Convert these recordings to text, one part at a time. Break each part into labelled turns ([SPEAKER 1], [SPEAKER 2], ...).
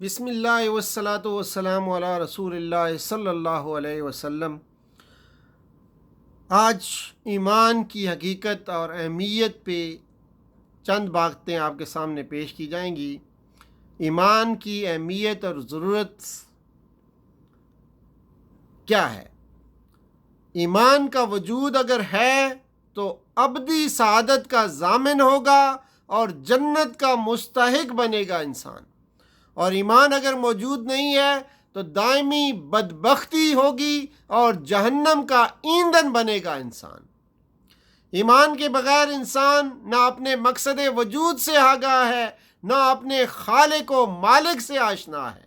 [SPEAKER 1] بسم اللہ والصلاۃ والسلام علی رسول اللہ صلی اللہ علیہ وسلم۔ آج ایمان کی حقیقت اور اہمیت پہ چند باتیں آپ کے سامنے پیش کی جائیں گی۔ ایمان کی اہمیت اور ضرورت کیا ہے؟ ایمان کا وجود اگر ہے تو ابدی سعادت کا ضامن ہوگا اور جنت کا مستحق بنے گا انسان، اور ایمان اگر موجود نہیں ہے تو دائمی بدبختی ہوگی اور جہنم کا ایندھن بنے گا انسان۔ ایمان کے بغیر انسان نہ اپنے مقصد وجود سے آگاہ ہے، نہ اپنے خالق و مالک سے آشنا ہے۔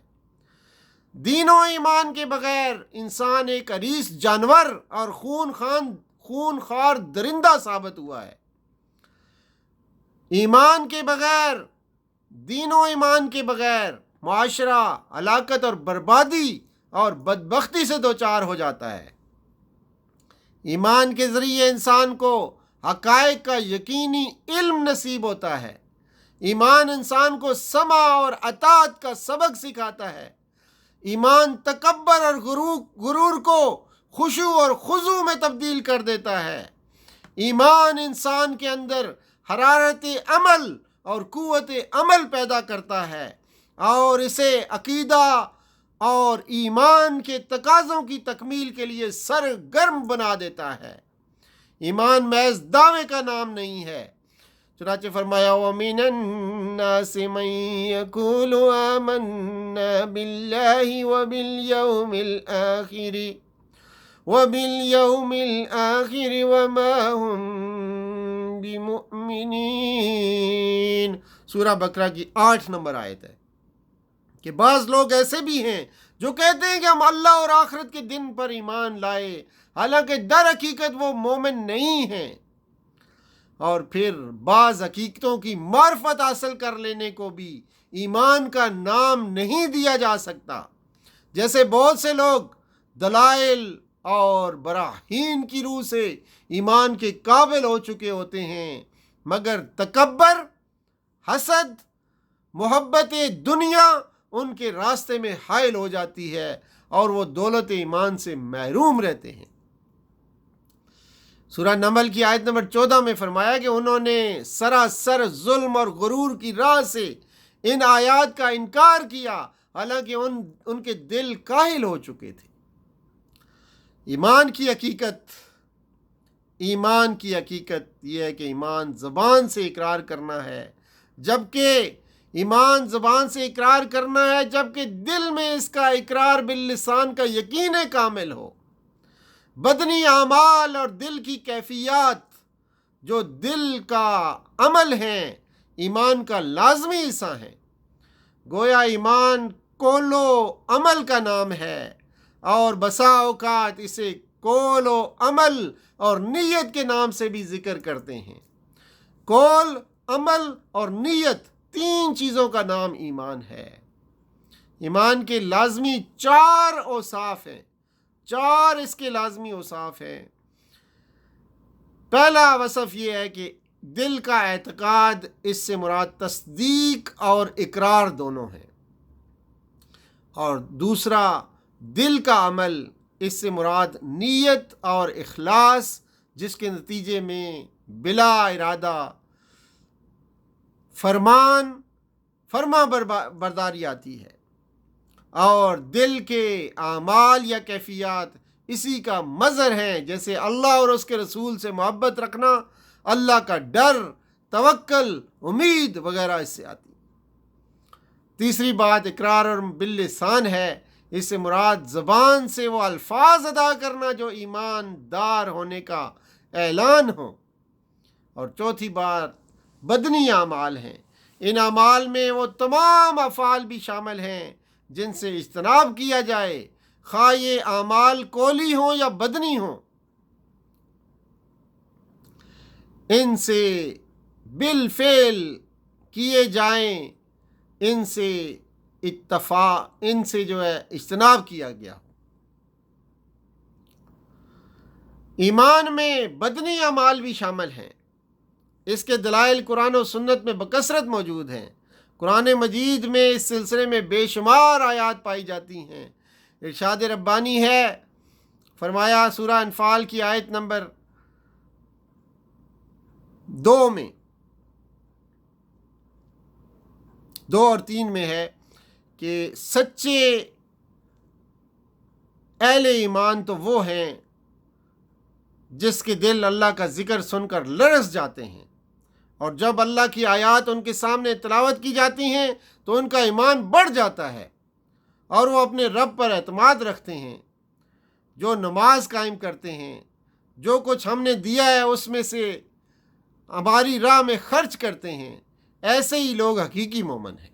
[SPEAKER 1] دین و ایمان کے بغیر انسان ایک عریض جانور اور خون خوار درندہ ثابت ہوا ہے۔ ایمان کے بغیر، دین و ایمان کے بغیر معاشرہ ہلاکت اور بربادی اور بدبختی سے دوچار ہو جاتا ہے۔ ایمان کے ذریعے انسان کو حقائق کا یقینی علم نصیب ہوتا ہے۔ ایمان انسان کو سمع اور اطاعت کا سبق سکھاتا ہے۔ ایمان تکبر اور غرور کو خشوع اور خضوع میں تبدیل کر دیتا ہے۔ ایمان انسان کے اندر حرارت عمل اور قوت عمل پیدا کرتا ہے اور اسے عقیدہ اور ایمان کے تقاضوں کی تکمیل کے لیے سرگرم بنا دیتا ہے۔ ایمان محض دعوے کا نام نہیں ہے، چنانچہ فرمایا وَمِنَ النَّاسِ مَن يَقُولُ آمَنَّا بِاللَّهِ وَبِالْيَوْمِ الْآخِرِ وَمَا هُمْ بِمُؤْمِنِينَ۔ سورہ بقرہ کی 8 نمبر آیت ہے کہ بعض لوگ ایسے بھی ہیں جو کہتے ہیں کہ ہم اللہ اور آخرت کے دن پر ایمان لائے، حالانکہ در حقیقت وہ مومن نہیں ہیں۔ اور پھر بعض حقیقتوں کی معرفت حاصل کر لینے کو بھی ایمان کا نام نہیں دیا جا سکتا۔ جیسے بہت سے لوگ دلائل اور براہین کی روح سے ایمان کے قابل ہو چکے ہوتے ہیں، مگر تکبر، حسد، محبت دنیا ان کے راستے میں حائل ہو جاتی ہے اور وہ دولت ایمان سے محروم رہتے ہیں۔ سورہ نمل کی آیت نمبر 14 میں فرمایا کہ انہوں نے سراسر ظلم اور غرور کی راہ سے ان آیات کا انکار کیا، حالانکہ ان کے دل کاہل ہو چکے تھے۔ ایمان کی حقیقت یہ ہے کہ ایمان زبان سے اقرار کرنا ہے، جبکہ دل میں اس کا اقرار باللسان کا یقین کامل ہو۔ بدنی اعمال اور دل کی کیفیات جو دل کا عمل ہیں، ایمان کا لازمی حصہ ہیں۔ گویا ایمان قول و عمل کا نام ہے، اور بسا اوقات اسے قول و عمل اور نیت کے نام سے بھی ذکر کرتے ہیں۔ قول، عمل اور نیت، 3 چیزوں کا نام ایمان ہے۔ ایمان کے لازمی 4 اوصاف ہیں، 4 اس کے لازمی اوصاف ہیں۔ پہلا وصف یہ ہے کہ دل کا اعتقاد، اس سے مراد تصدیق اور اقرار دونوں ہیں، اور دوسرا دل کا عمل، اس سے مراد نیت اور اخلاص، جس کے نتیجے میں بلا ارادہ فرما برداری آتی ہے، اور دل کے اعمال یا کیفیات اسی کا مظہر ہیں، جیسے اللہ اور اس کے رسول سے محبت رکھنا، اللہ کا ڈر، توکل، امید وغیرہ اس سے آتی ہے۔ تیسری بات اقرار اور باللسان ہے، اس سے مراد زبان سے وہ الفاظ ادا کرنا جو ایماندار ہونے کا اعلان ہو۔ اور چوتھی بات بدنی اعمال ہیں، ان اعمال میں وہ تمام افعال بھی شامل ہیں جن سے اجتناب کیا جائے، خواہ یہ اعمال قولی ہوں یا بدنی ہوں۔ ان سے بالفعل کیے جائیں، ان سے اجتناب کیا گیا۔ ایمان میں بدنی اعمال بھی شامل ہیں، اس کے دلائل قرآن و سنت میں بکثرت موجود ہیں۔ قرآن مجید میں اس سلسلے میں بے شمار آیات پائی جاتی ہیں۔ ارشاد ربانی ہے، فرمایا سورہ انفال کی آیت نمبر 2 میں 2 اور 3 میں ہے کہ سچے اہل ایمان تو وہ ہیں جس کے دل اللہ کا ذکر سن کر لرز جاتے ہیں، اور جب اللہ کی آیات ان کے سامنے تلاوت کی جاتی ہیں تو ان کا ایمان بڑھ جاتا ہے اور وہ اپنے رب پر اعتماد رکھتے ہیں۔ جو نماز قائم کرتے ہیں، جو کچھ ہم نے دیا ہے اس میں سے ہماری راہ میں خرچ کرتے ہیں، ایسے ہی لوگ حقیقی مومن ہیں۔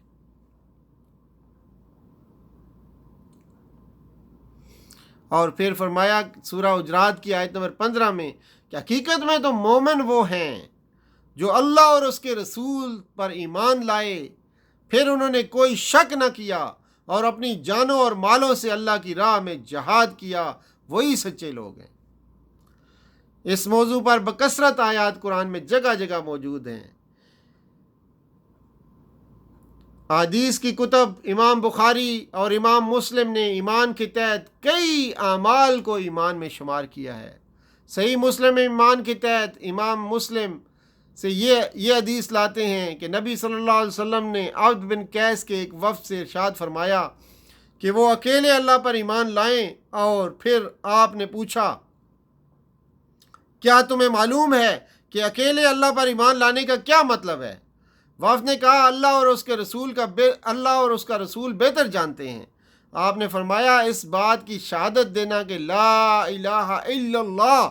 [SPEAKER 1] اور پھر فرمایا سورہ حجرات کی آیت نمبر 15 میں کہ حقیقت میں تو مومن وہ ہیں جو اللہ اور اس کے رسول پر ایمان لائے، پھر انہوں نے کوئی شک نہ کیا اور اپنی جانوں اور مالوں سے اللہ کی راہ میں جہاد کیا، وہی سچے لوگ ہیں۔ اس موضوع پر بکثرت آیات قرآن میں جگہ جگہ موجود ہیں۔ حدیث کی کتب امام بخاری اور امام مسلم نے ایمان کے تحت کئی اعمال کو ایمان میں شمار کیا ہے۔ صحیح مسلم میں ایمان کے تحت امام مسلم سے یہ حدیث لاتے ہیں کہ نبی صلی اللہ علیہ وسلم نے عبد بن قیس کے ایک وفد سے ارشاد فرمایا کہ وہ اکیلے اللہ پر ایمان لائیں، اور پھر آپ نے پوچھا کیا تمہیں معلوم ہے کہ اکیلے اللہ پر ایمان لانے کا کیا مطلب ہے؟ وفد نے کہا اللہ اور اس کا رسول بہتر جانتے ہیں۔ آپ نے فرمایا اس بات کی شہادت دینا کہ لا الہ الا اللہ،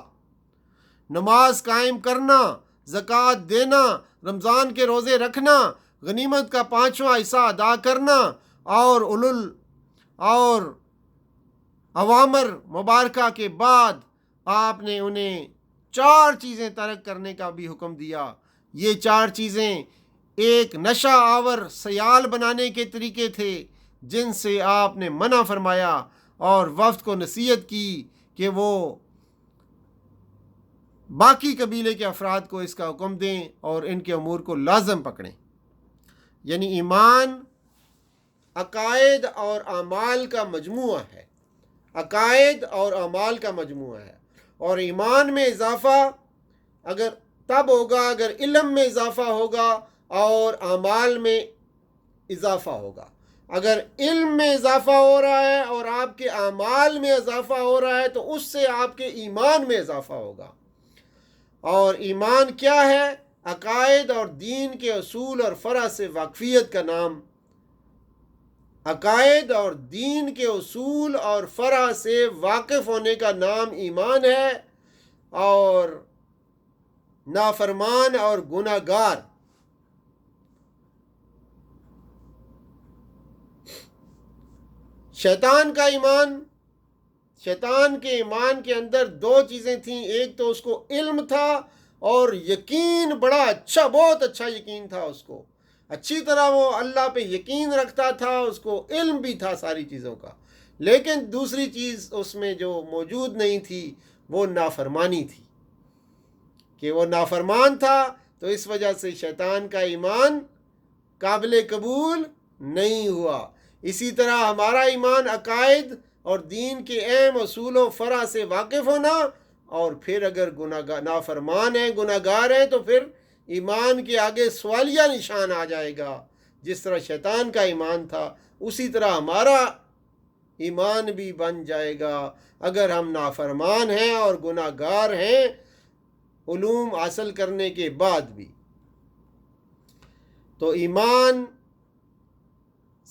[SPEAKER 1] نماز قائم کرنا، زکوٰۃ دینا، رمضان کے روزے رکھنا، غنیمت کا 5واں حصہ ادا کرنا، اور اوامر مبارکہ کے بعد آپ نے انہیں 4 چیزیں ترک کرنے کا بھی حکم دیا۔ یہ 4 چیزیں ایک نشہ آور سیال بنانے کے طریقے تھے جن سے آپ نے منع فرمایا، اور وفد کو نصیحت کی کہ وہ باقی قبیلے کے افراد کو اس کا حکم دیں اور ان کے امور کو لازم پکڑیں۔ یعنی ایمان عقائد اور اعمال کا مجموعہ ہے، عقائد اور اعمال کا مجموعہ ہے، اور ایمان میں اضافہ اگر تب ہوگا اگر علم میں اضافہ ہوگا اور اعمال میں اضافہ ہوگا۔ اگر علم میں اضافہ ہو رہا ہے اور آپ کے اعمال میں اضافہ ہو رہا ہے تو اس سے آپ کے ایمان میں اضافہ ہوگا۔ اور ایمان کیا ہے؟ عقائد اور دین کے اصول اور فرع سے واقفیت کا نام، عقائد اور دین کے اصول اور فرع سے واقف ہونے کا نام ایمان ہے۔ اور نافرمان اور گناہگار شیطان کے ایمان کے اندر 2 چیزیں تھیں، ایک تو اس کو علم تھا اور یقین، بڑا اچھا، بہت اچھا یقین تھا، اس کو اچھی طرح وہ اللہ پہ یقین رکھتا تھا، اس کو علم بھی تھا ساری چیزوں کا، لیکن دوسری چیز اس میں جو موجود نہیں تھی وہ نافرمانی تھی، کہ وہ نافرمان تھا، تو اس وجہ سے شیطان کا ایمان قابل قبول نہیں ہوا۔ اسی طرح ہمارا ایمان عقائد اور دین کے اہم اصول و فرع سے واقف ہونا، اور پھر اگر نافرمان ہیں، گناہگار ہیں، تو پھر ایمان کے آگے سوالیہ نشان آ جائے گا۔ جس طرح شیطان کا ایمان تھا اسی طرح ہمارا ایمان بھی بن جائے گا اگر ہم نافرمان ہیں اور گناہگار ہیں علوم حاصل کرنے کے بعد بھی۔ تو ایمان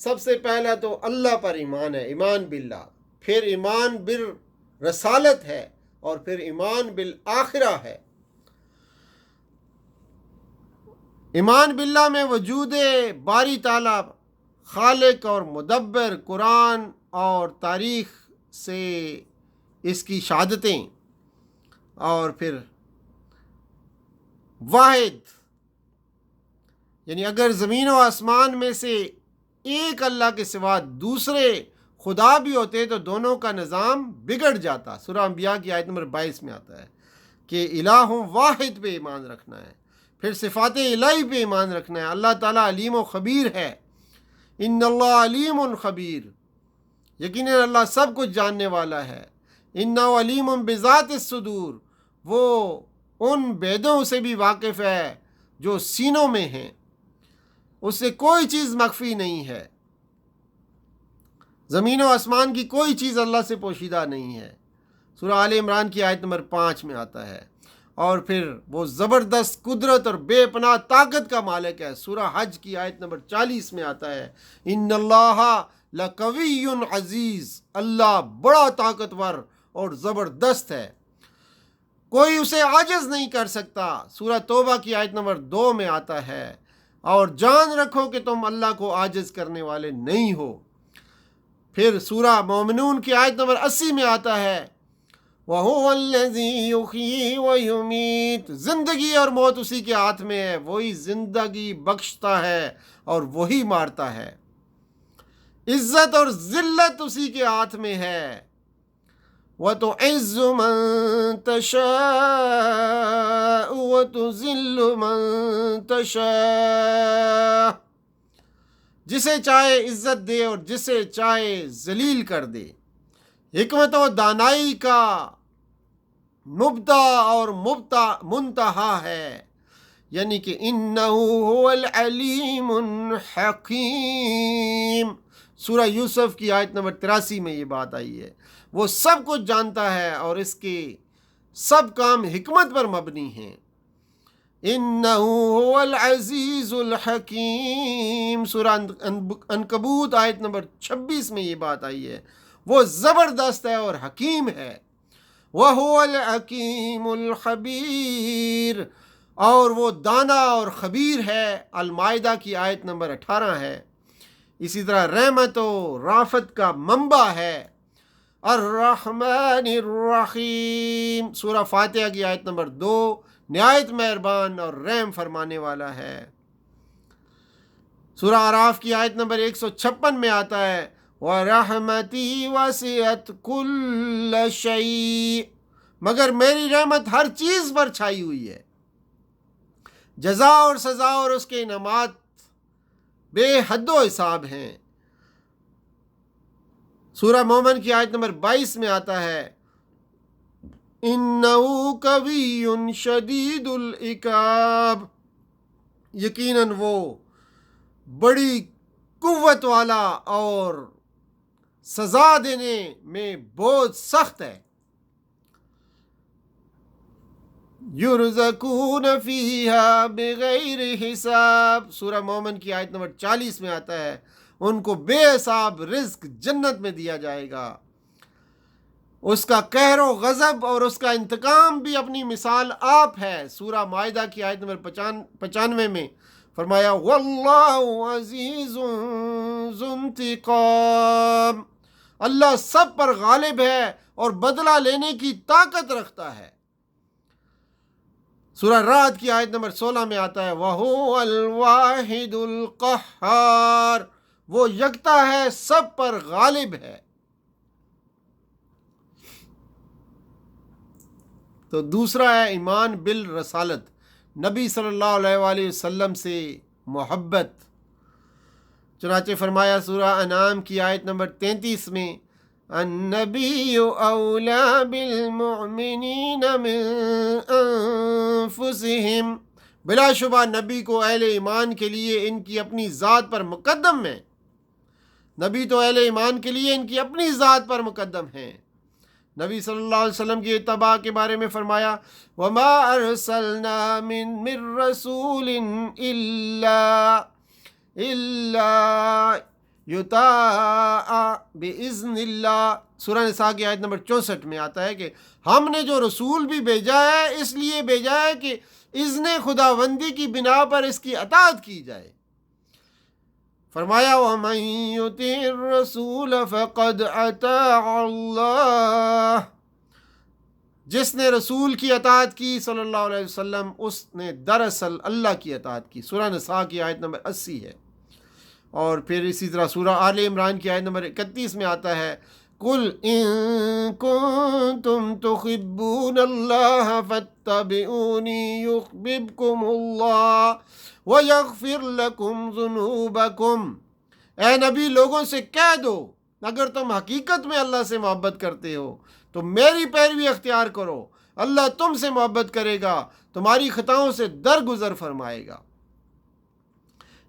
[SPEAKER 1] سب سے پہلا تو اللہ پر ایمان ہے، ایمان باللہ، پھر ایمان بالرسالت ہے، اور پھر ایمان بالآخرہ ہے۔ ایمان باللہ میں وجود باری تعالیٰ خالق اور مدبر، قرآن اور تاریخ سے اس کی شہادتیں، اور پھر واحد، یعنی اگر زمین و آسمان میں سے ایک اللہ کے سوا دوسرے خدا بھی ہوتے تو دونوں کا نظام بگڑ جاتا۔ سورہ انبیاء کی آیت نمبر 22 میں آتا ہے کہ الہ واحد پہ ایمان رکھنا ہے، پھر صفات الہی پہ ایمان رکھنا ہے. اللہ تعالیٰ علیم و خبیر ہے. ان اللہ علیم خبیر، یقیناً اللہ سب کچھ جاننے والا ہے. انہ علیم بذات الصدور، وہ ان بیدوں سے بھی واقف ہے جو سینوں میں ہیں، اس سے کوئی چیز مخفی نہیں ہے. زمین و آسمان کی کوئی چیز اللہ سے پوشیدہ نہیں ہے. سورہ آل عمران کی آیت نمبر 5 میں آتا ہے. اور پھر وہ زبردست قدرت اور بے پناہ طاقت کا مالک ہے. سورہ حج کی آیت نمبر 40 میں آتا ہے ان اللہ لقوی عزیز، اللہ بڑا طاقتور اور زبردست ہے، کوئی اسے عاجز نہیں کر سکتا. سورہ توبہ کی آیت نمبر 2 میں آتا ہے اور جان رکھو کہ تم اللہ کو عاجز کرنے والے نہیں ہو. پھر سورہ مومنون کی آیت نمبر 80 میں آتا ہے وَهُوَ الَّذِي يُحْيِي وَيُمِيتُ، زندگی اور موت اسی کے ہاتھ میں ہے، وہی زندگی بخشتا ہے اور وہی مارتا ہے. عزت اور ذلت اسی کے ہاتھ میں ہے. وَتُعِزُّ مَن تَشَاءُ وَتُذِلُّ مَن تَشَاءُ، جسے چاہے عزت دے اور جسے چاہے ذلیل کر دے. حکمت و دانائی کا مبدا اور منتہا ہے، یعنی کہ انہ هو العلیم الحکیم. سورہ یوسف کی آیت نمبر 83 میں یہ بات آئی ہے. وہ سب کچھ جانتا ہے اور اس کے سب کام حکمت پر مبنی ہیں. انہ هو العزیز الحکیم. سورہ عنکبوت آیت نمبر 26 میں یہ بات آئی ہے. وہ زبردست ہے اور حکیم ہے. وَهُوَ الْحَكِيمُ الْخَبِيرُ، اور وہ دانا اور خبیر ہے. المائدہ کی آیت نمبر 18 ہے. اسی طرح رحمت و رافت کا منبع ہے. الرحمن الرحیم، سورہ فاتحہ کی آیت نمبر 2، نہایت مہربان اور رحم فرمانے والا ہے. سورہ اعراف کی آیت نمبر 156 میں آتا ہے وَرَحْمَتِي وَسِعَتْ كُلَّ شَيْءٍ، مگر میری رحمت ہر چیز پر چھائی ہوئی ہے. جزا اور سزا اور اس کے انعامات بے حد و حساب ہیں. سورہ مومن کی آیت نمبر 22 میں آتا ہے اِنَّهُ قَوِيٌّ شَدِيدُ الْعِقَابِ، یقیناً وہ بڑی قوت والا اور سزا دینے میں بہت سخت ہے. یرزقون فیہا بغیر حساب، سورہ مومن کی آیت نمبر 40 میں آتا ہے ان کو بے حساب رزق جنت میں دیا جائے گا. اس کا قہر و غضب اور اس کا انتقام بھی اپنی مثال آپ ہے. سورہ مائدہ کی آیت نمبر 95 میں فرمایا واللہ عزیز ذو انتقام، اللہ سب پر غالب ہے اور بدلہ لینے کی طاقت رکھتا ہے. سورہ رعد کی آیت نمبر 16 میں آتا ہے وَهُوَ الْوَاحِدُ الْقَهَّارُ، وہ یکتا ہے، سب پر غالب ہے. تو دوسرا ہے ایمان بالرسالت، نبی صلی اللہ علیہ وآلہ وسلم سے محبت. چنانچہ فرمایا سورہ انعام کی آیت نمبر 33 میں النبی اولا بالمؤمنین من انفسہم، بلا شبہ نبی کو اہل ایمان کے لیے ان کی اپنی ذات پر مقدم ہے. نبی تو اہل ایمان کے لیے ان کی اپنی ذات پر مقدم ہیں. نبی صلی اللہ علیہ وسلم کی اتباع کے بارے میں فرمایا وَمَا أَرْسَلْنَا مِن رَسُولٍ إِلَّا يُطَاعَ بِإِذْنِ اللَّهِ. سورہ نساء کی آیت نمبر 64 میں آتا ہے کہ ہم نے جو رسول بھی بھیجا ہے اس لیے بھیجا ہے کہ اذن خداوندی کی بنا پر اس کی اطاعت کی جائے. فرمایا وَمَن يُطِعِ الرَّسُولَ فَقَدْ أَطَاعَ اللَّهَ، جس نے رسول کی اطاعت کی صلی اللہ علیہ وسلم اس نے دراصل اللہ کی اطاعت کی. سورہ نساء کی آیت نمبر 80 ہے. اور پھر اسی طرح سورہ آل عمران کی آیت نمبر 31 میں آتا ہے قل ان کنتم تحبون اللہ فاتبعونی یحببکم اللہ ویغفر لکم ذنوبکم۔ اے نبی لوگوں سے کہہ دو اگر تم حقیقت میں اللہ سے محبت کرتے ہو تو میری پیروی اختیار کرو، اللہ تم سے محبت کرے گا، تمہاری خطاؤں سے درگزر فرمائے گا۔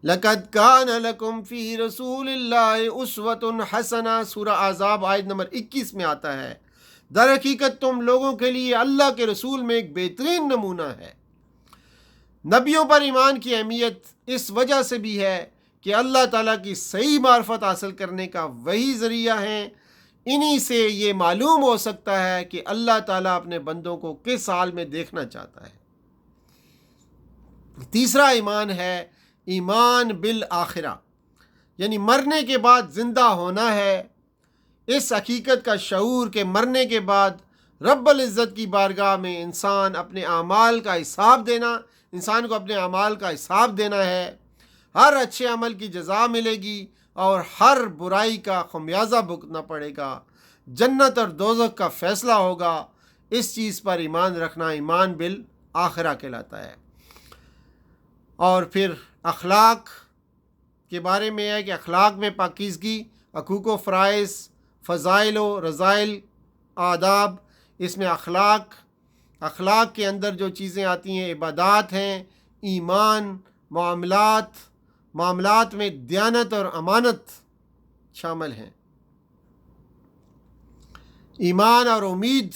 [SPEAKER 1] لَقَدْ كَانَ لَكُمْ فِي رَسُولِ اللَّهِ أُسْوَةٌ حَسَنَةٌ سورہ احزاب آیت نمبر 21 میں آتا ہے، در حقیقت تم لوگوں کے لیے اللہ کے رسول میں ایک بہترین نمونہ ہے۔ نبیوں پر ایمان کی اہمیت اس وجہ سے بھی ہے کہ اللہ تعالیٰ کی صحیح معرفت حاصل کرنے کا وہی ذریعہ ہیں، انہی سے یہ معلوم ہو سکتا ہے کہ اللہ تعالیٰ اپنے بندوں کو کس حال میں دیکھنا چاہتا ہے۔ تیسرا ایمان ہے ایمان بالآخرہ، یعنی مرنے کے بعد زندہ ہونا ہے۔ اس حقیقت کا شعور کہ مرنے کے بعد رب العزت کی بارگاہ میں انسان کو اپنے اعمال کا حساب دینا ہے، ہر اچھے عمل کی جزا ملے گی اور ہر برائی کا خمیازہ بھگتنا پڑے گا، جنت اور دوزخ کا فیصلہ ہوگا۔ اس چیز پر ایمان رکھنا ایمان بالآخرہ کہلاتا ہے۔ اور پھر اخلاق کے بارے میں ہے کہ اخلاق میں پاکیزگی، حقوق و فرائض، فضائل و رذائل، آداب، اس میں اخلاق کے اندر جو چیزیں آتی ہیں عبادات ہیں، ایمان، معاملات میں دیانت اور امانت شامل ہیں۔ ایمان اور امید،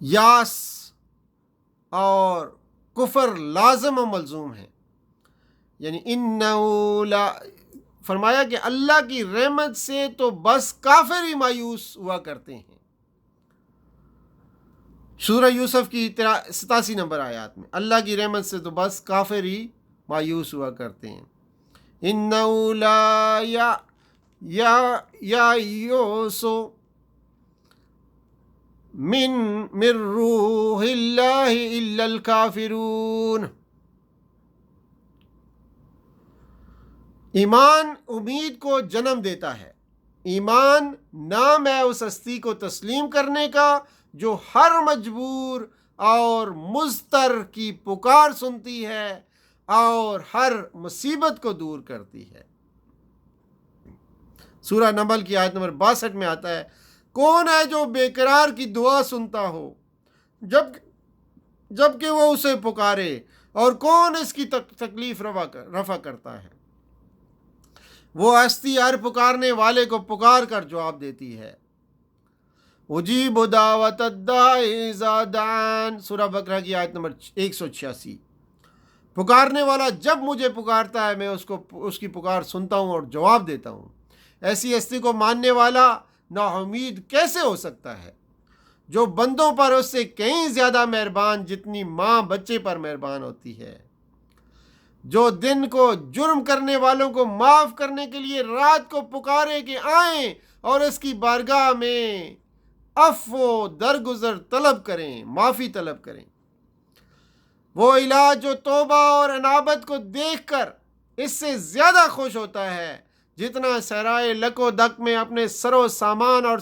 [SPEAKER 1] یاس اور کفر لازم و ملزوم ہیں، یعنی فرمایا کہ اللہ کی رحمت سے تو بس کافر ہی مایوس ہوا کرتے ہیں۔ سورہ یوسف کی 87 نمبر آیات میں اللہ کی رحمت سے تو بس کافر ہی مایوس ہوا کرتے ہیں۔ انہو لا یایؤس من روح اللہ الا الکافرون۔ ایمان امید کو جنم دیتا ہے۔ ایمان نام ہے اس ہستی کو تسلیم کرنے کا جو ہر مجبور اور مضطر کی پکار سنتی ہے اور ہر مصیبت کو دور کرتی ہے۔ سورہ نمل کی آیت نمبر 62 میں آتا ہے، کون ہے جو بے قرار کی دعا سنتا ہو جب کہ وہ اسے پکارے، اور کون اس کی تکلیف رفع کرتا ہے۔ وہ ہستی ہر پکارنے والے کو پکار کر جواب دیتی ہے۔ اجیب دعوت الداعی اذا دعان سورہ بقرہ کی آیت نمبر 186۔ پکارنے والا جب مجھے پکارتا ہے میں اس کی پکار سنتا ہوں اور جواب دیتا ہوں۔ ایسی ہستی کو ماننے والا نا امید کیسے ہو سکتا ہے جو بندوں پر اس سے کہیں زیادہ مہربان جتنی ماں بچے پر مہربان ہوتی ہے، جو دن کو جرم کرنے والوں کو معاف کرنے کے لیے رات کو پکارے کہ آئیں اور اس کی بارگاہ میں عفو درگزر طلب کریں، معافی طلب کریں۔ وہ الہ جو توبہ اور انابت کو دیکھ کر اس سے زیادہ خوش ہوتا ہے جتنا صحرائے لک و دک میں اپنے سر و سامان اور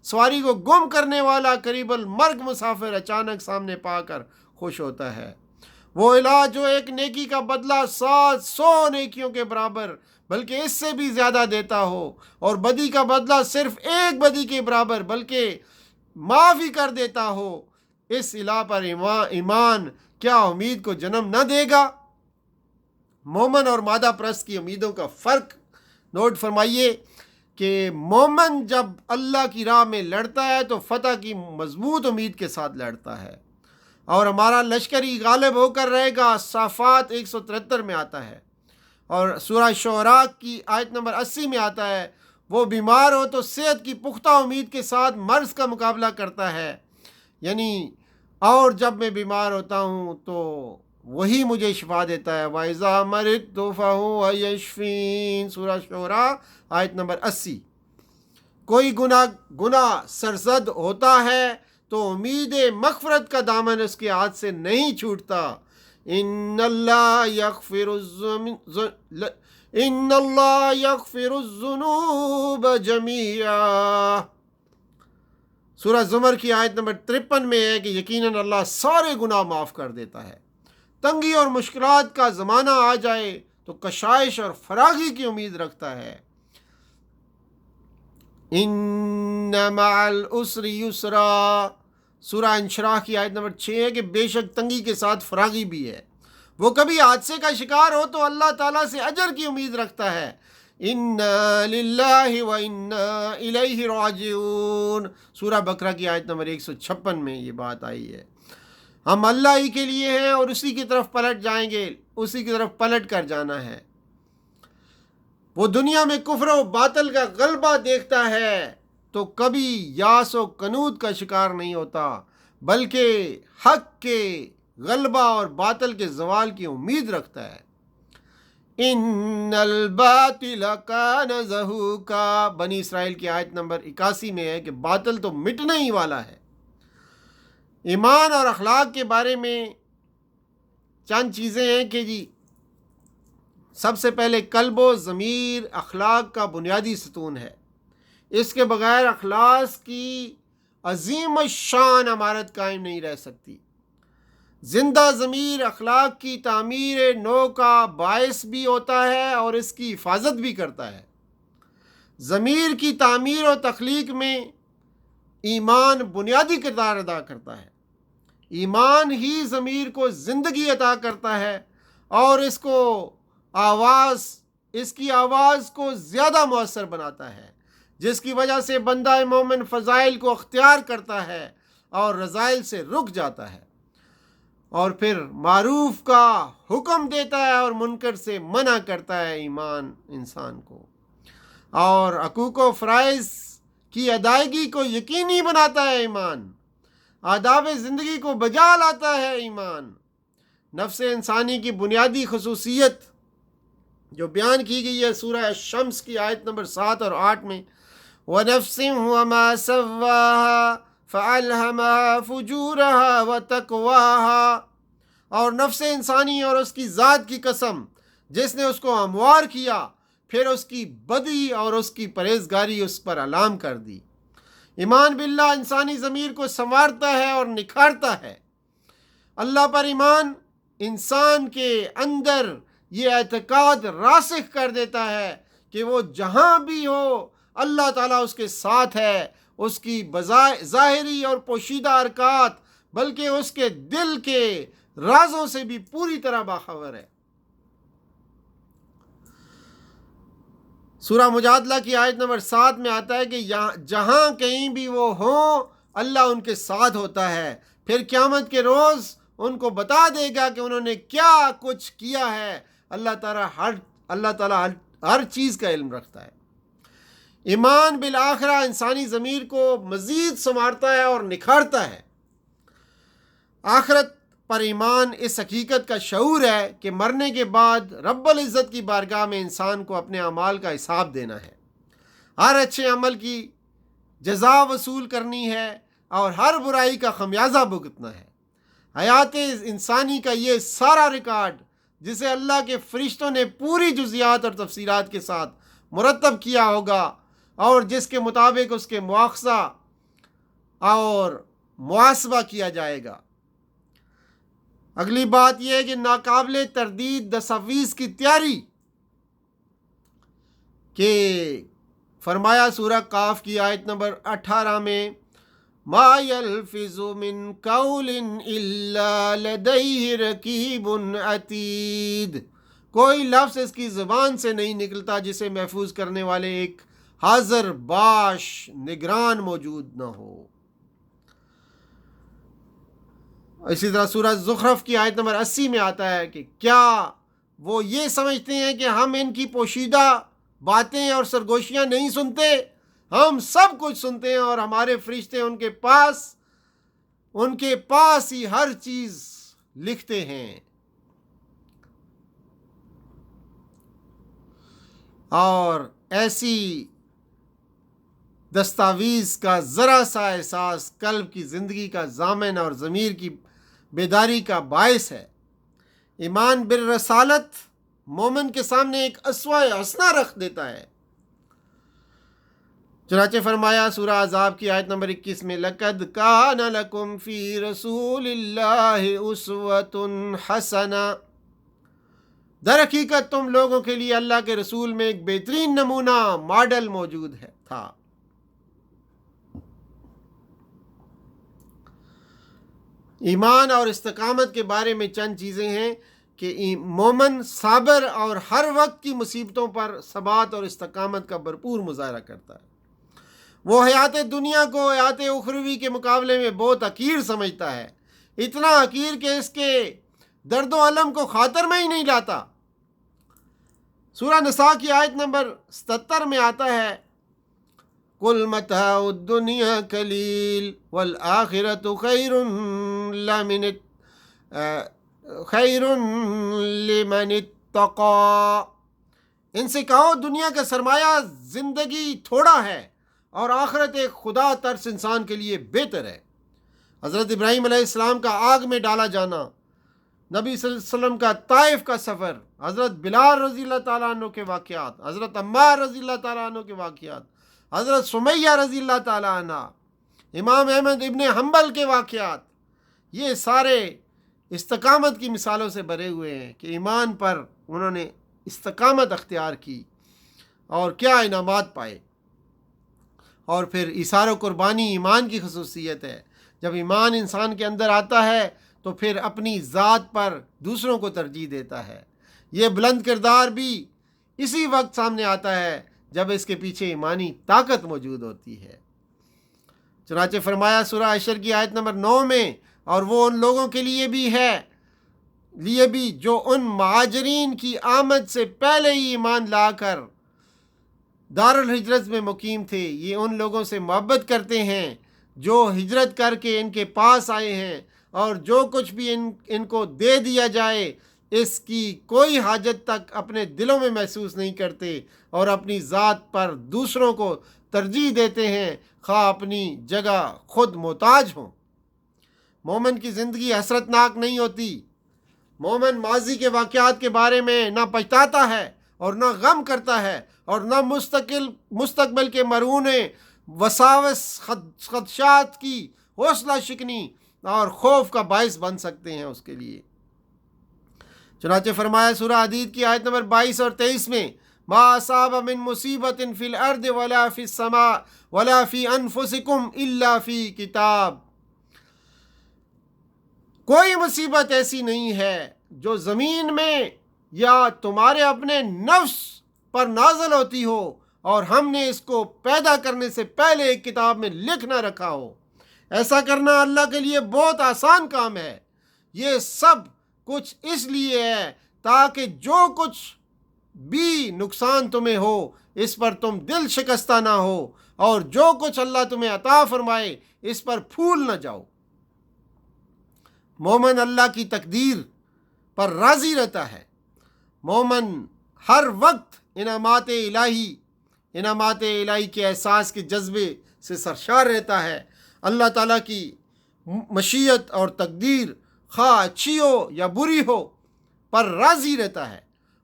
[SPEAKER 1] سواری کو گم کرنے والا قریب المرگ مسافر اچانک سامنے پا کر خوش ہوتا ہے۔ وہ الہ جو ایک نیکی کا بدلہ 700 نیکیوں کے برابر بلکہ اس سے بھی زیادہ دیتا ہو، اور بدی کا بدلہ صرف ایک بدی کے برابر بلکہ معاف ہی کر دیتا ہو، اس الہ پر ایمان کیا امید کو جنم نہ دے گا؟ مومن اور مادہ پرست کی امیدوں کا فرق نوٹ فرمائیے کہ مومن جب اللہ کی راہ میں لڑتا ہے تو فتح کی مضبوط امید کے ساتھ لڑتا ہے، اور ہمارا لشکری غالب ہو کر رہے گا، صافات 173 میں آتا ہے، اور سورہ شعراء کی آیت نمبر 80 میں آتا ہے، وہ بیمار ہو تو صحت کی پختہ امید کے ساتھ مرض کا مقابلہ کرتا ہے، یعنی اور جب میں بیمار ہوتا ہوں تو وہی مجھے شفا دیتا ہے۔ وَإِذَا مَرِضْتُ فَهُوَ يَشْفِينِ سورہ شعراء آیت نمبر 80۔ کوئی گناہ سرزد ہوتا ہے تو امید مغفرت کا دامن اس کے ہاتھ سے نہیں چھوٹتا۔ ان اللہ یغفر الذنوب جمیعا۔ سورہ زمر کی آیت نمبر 53 میں ہے کہ یقیناً اللہ سارے گناہ معاف کر دیتا ہے۔ تنگی اور مشکلات کا زمانہ آ جائے تو کشائش اور فراغی کی امید رکھتا ہے۔ ان مع العسر یسرا، سورہ انشراح کی آیت نمبر 6 ہے کہ بے شک تنگی کے ساتھ فراغی بھی ہے۔ وہ کبھی حادثے کا شکار ہو تو اللہ تعالیٰ سے اجر کی امید رکھتا ہے۔ انا للہ و انا الیہ راجعون، سورہ بقرہ کی آیت نمبر 156 میں یہ بات آئی ہے۔ ہم اللہ ہی کے لیے ہیں اور اسی کی طرف پلٹ جائیں گے، اسی کی طرف پلٹ کر جانا ہے۔ وہ دنیا میں کفر و باطل کا غلبہ دیکھتا ہے تو کبھی یاس و کنود کا شکار نہیں ہوتا، بلکہ حق کے غلبہ اور باطل کے زوال کی امید رکھتا ہے۔ ان الباطل کان زہوقا، بنی اسرائیل کی آیت نمبر 81 میں ہے کہ باطل تو مٹنے ہی والا ہے۔ ایمان اور اخلاق کے بارے میں چند چیزیں ہیں کہ جی سب سے پہلے قلب و ضمیر اخلاق کا بنیادی ستون ہے۔ اس کے بغیر اخلاص کی عظیم الشان عمارت قائم نہیں رہ سکتی۔ زندہ ضمیر اخلاق کی تعمیر نو کا باعث بھی ہوتا ہے اور اس کی حفاظت بھی کرتا ہے۔ ضمیر کی تعمیر و تخلیق میں ایمان بنیادی کردار ادا کرتا ہے۔ ایمان ہی ضمیر کو زندگی عطا کرتا ہے اور اس کی آواز کو زیادہ مؤثر بناتا ہے، جس کی وجہ سے بندہ مومن فضائل کو اختیار کرتا ہے اور رذائل سے رک جاتا ہے، اور پھر معروف کا حکم دیتا ہے اور منکر سے منع کرتا ہے ایمان انسان کو، اور حقوق و فرائض کی ادائیگی کو یقینی بناتا ہے ایمان، آداب زندگی کو بجا لاتا ہے ایمان۔ نفس انسانی کی بنیادی خصوصیت جو بیان کی گئی ہے سورہ الشمس کی آیت نمبر 7 اور 8 میں، وَنَفْسٍ وَمَا سَوَّاهَا فَأَلْهَمَهَا فُجُورَهَا وَتَقْوَاهَا، اور نفس انسانی اور اس کی ذات کی قسم جس نے اس کو ہموار کیا، پھر اس کی بدی اور اس کی پرہیزگاری اس پر علام کر دی۔ ایمان باللہ انسانی ضمیر کو سنوارتا ہے اور نکھارتا ہے۔ اللہ پر ایمان انسان کے اندر یہ اعتقاد راسخ کر دیتا ہے کہ وہ جہاں بھی ہو اللہ تعالیٰ اس کے ساتھ ہے، اس کی ظاہری اور پوشیدہ حرکات بلکہ اس کے دل کے رازوں سے بھی پوری طرح باخبر ہے۔ سورہ مجادلہ کی آیت نمبر 7 میں آتا ہے کہ جہاں کہیں بھی وہ ہوں اللہ ان کے ساتھ ہوتا ہے، پھر قیامت کے روز ان کو بتا دے گا کہ انہوں نے کیا کچھ کیا ہے۔ اللہ تعالیٰ ہر چیز کا علم رکھتا ہے۔ ایمان بالآخرہ انسانی ضمیر کو مزید سنوارتا ہے اور نکھارتا ہے۔ آخرت پر ایمان اس حقیقت کا شعور ہے کہ مرنے کے بعد رب العزت کی بارگاہ میں انسان کو اپنے اعمال کا حساب دینا ہے، ہر اچھے عمل کی جزا وصول کرنی ہے اور ہر برائی کا خمیازہ بھگتنا ہے۔ حیات انسانی کا یہ سارا ریکارڈ جسے اللہ کے فرشتوں نے پوری جزیات اور تفصیلات کے ساتھ مرتب کیا ہوگا اور جس کے مطابق اس کے مواخذہ اور محاسبہ کیا جائے گا۔ اگلی بات یہ ہے کہ ناقابل تردید دستاویز کی تیاری کہ فرمایا سورہ قاف کی آیت نمبر 18 میں ما یلفظ من قول الا لدیہ رقیب عتید، کوئی لفظ اس کی زبان سے نہیں نکلتا جسے محفوظ کرنے والے ایک حاضر باش نگران موجود نہ ہو۔ اسی طرح سورہ زخرف کی آیت نمبر 80 میں آتا ہے کہ کیا وہ یہ سمجھتے ہیں کہ ہم ان کی پوشیدہ باتیں اور سرگوشیاں نہیں سنتے؟ ہم سب کچھ سنتے ہیں اور ہمارے فرشتے ان کے پاس ہی ہر چیز لکھتے ہیں۔ اور ایسی دستاویز کا ذرا سا احساس قلب کی زندگی کا ضامن اور ضمیر کی بیداری کا باعث ہے۔ ایمان بالرسالت مومن کے سامنے ایک اسوہ حسنہ رکھ دیتا ہے۔ چنانچہ فرمایا سورہ احزاب کی آیت نمبر 21 میں لَقَدْ كَانَ لَكُمْ فِي رَسُولِ اللَّهِ أُسْوَةٌ حَسَنَةٌ، در حقیقت تم لوگوں کے لیے اللہ کے رسول میں ایک بہترین نمونہ ماڈل موجود تھا۔ ایمان اور استقامت کے بارے میں چند چیزیں ہیں کہ مومن صابر اور ہر وقت کی مصیبتوں پر ثبات اور استقامت کا بھرپور مظاہرہ کرتا ہے۔ وہ حیات دنیا کو حیات اخروی کے مقابلے میں بہت حقیر سمجھتا ہے، اتنا حقیر کہ اس کے درد و الم کو خاطر میں ہی نہیں لاتا۔ سورہ نساء کی آیت نمبر 77 میں آتا ہے قُلْ مَتَاعُ الدُّنْيَا قَلِيلٌ وَالْآخِرَةُ خَيْرٌ لِمَنِ اتَّقَىٰ، ان سے کہو دنیا کا سرمایہ زندگی تھوڑا ہے اور آخرت ایک خدا ترس انسان کے لیے بہتر ہے۔ حضرت ابراہیم علیہ السلام کا آگ میں ڈالا جانا، نبی صلی اللہ علیہ وسلم کا طائف کا سفر، حضرت بلال رضی اللہ تعالیٰ عنہ کے واقعات، حضرت عمار رضی اللہ تعالیٰ عنہ کے واقعات، حضرت سمیہ رضی اللہ تعالیٰ عنہ، امام احمد ابن حنبل کے واقعات، یہ سارے استقامت کی مثالوں سے بھرے ہوئے ہیں کہ ایمان پر انہوں نے استقامت اختیار کی اور کیا انعامات پائے۔ اور پھر ایثار و قربانی ایمان کی خصوصیت ہے۔ جب ایمان انسان کے اندر آتا ہے تو پھر اپنی ذات پر دوسروں کو ترجیح دیتا ہے۔ یہ بلند کردار بھی اسی وقت سامنے آتا ہے جب اس کے پیچھے ایمانی طاقت موجود ہوتی ہے۔ چنانچہ فرمایا سورہ حشر کی آیت نمبر 9 میں، اور وہ ان لوگوں کے لیے بھی جو ان مہاجرین کی آمد سے پہلے ہی ایمان لا کر دار الہجرت میں مقیم تھے، یہ ان لوگوں سے محبت کرتے ہیں جو ہجرت کر کے ان کے پاس آئے ہیں، اور جو کچھ بھی ان کو دے دیا جائے اس کی کوئی حاجت تک اپنے دلوں میں محسوس نہیں کرتے، اور اپنی ذات پر دوسروں کو ترجیح دیتے ہیں، خواہ اپنی جگہ خود محتاج ہوں۔ مومن کی زندگی حسرت ناک نہیں ہوتی۔ مومن ماضی کے واقعات کے بارے میں نہ پچھتاتا ہے اور نہ غم کرتا ہے، اور نہ مستقبل کے مرہون وساوس خدشات کی حوصلہ شکنی اور خوف کا باعث بن سکتے ہیں اس کے لیے۔ چنانچہ فرمایا سورہ حدید کی آیت نمبر 22 اور 23 میں ما اصاب من مصیبت فی الارض ولا فی السماء ولا فی انفسکم الا فی کتاب، کوئی مصیبت ایسی نہیں ہے جو زمین میں یا تمہارے اپنے نفس پر نازل ہوتی ہو اور ہم نے اس کو پیدا کرنے سے پہلے ایک کتاب میں لکھ نہ رکھا ہو۔ ایسا کرنا اللہ کے لیے بہت آسان کام ہے۔ یہ سب کچھ اس لیے ہے تاکہ جو کچھ بھی نقصان تمہیں ہو اس پر تم دل شکستہ نہ ہو، اور جو کچھ اللہ تمہیں عطا فرمائے اس پر پھول نہ جاؤ۔ مومن اللہ کی تقدیر پر راضی رہتا ہے۔ مومن ہر وقت انعامات الہی کے احساس کے جذبے سے سرشار رہتا ہے۔ اللہ تعالیٰ کی مشیت اور تقدیر خواہ اچھی ہو یا بری ہو پر راضی رہتا ہے۔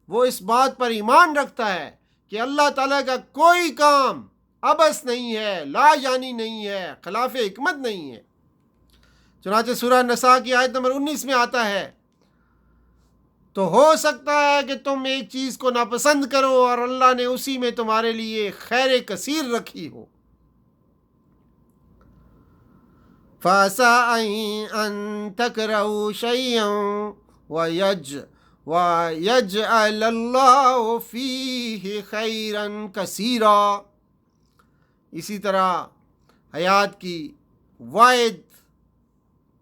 [SPEAKER 1] وہ اس بات پر ایمان رکھتا ہے کہ اللہ تعالیٰ کا کوئی کام عبث نہیں ہے، لا یعنی نہیں ہے، خلاف حکمت نہیں ہے۔ چنانچہ سورہ نساء کی آیت نمبر 19 میں آتا ہے تو ہو سکتا ہے کہ تم ایک چیز کو ناپسند کرو اور اللہ نے اسی میں تمہارے لیے خیر کثیر رکھی ہو۔ فَعَسَىٰ أَن تَكْرَهُوا شَيْئًا وَيَجْعَلَ اللَّهُ فِيهِ خَيْرًا كَثِيرًا۔ اسی طرح حیات کی واحد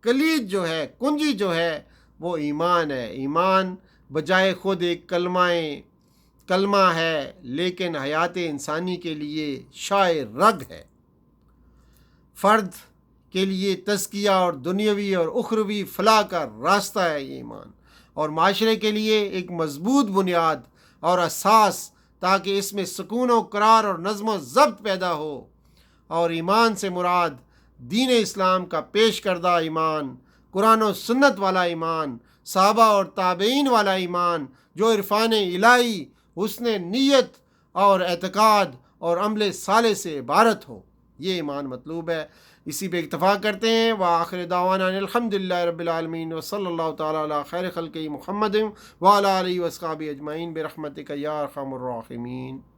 [SPEAKER 1] کلید جو ہے، کنجی جو ہے، وہ ایمان ہے۔ ایمان بجائے خود ایک کلمہ ہے، لیکن حیات انسانی کے لیے شائع رگ ہے۔ فرد کے لیے تزکیہ اور دنیاوی اور اخروی فلاح کا راستہ ہے یہ ایمان، اور معاشرے کے لیے ایک مضبوط بنیاد اور اساس، تاکہ اس میں سکون و قرار اور نظم و ضبط پیدا ہو۔ اور ایمان سے مراد دین اسلام کا پیش کردہ ایمان، قرآن و سنت والا ایمان، صحابہ اور تابعین والا ایمان جو عرفان الہی، حسن نیت اور اعتقاد اور عمل صالح سے عبارت ہو، یہ ایمان مطلوب ہے۔ اسی پہ اکتفا کرتے ہیں۔ وآخر دعوانا الحمدللہ رب العالمین وصلی اللہ تعالیٰ علی خیر خلقہ محمد وعلی آلہ وصحبہ اجمعین برحمتک یا ارحم الراحمین۔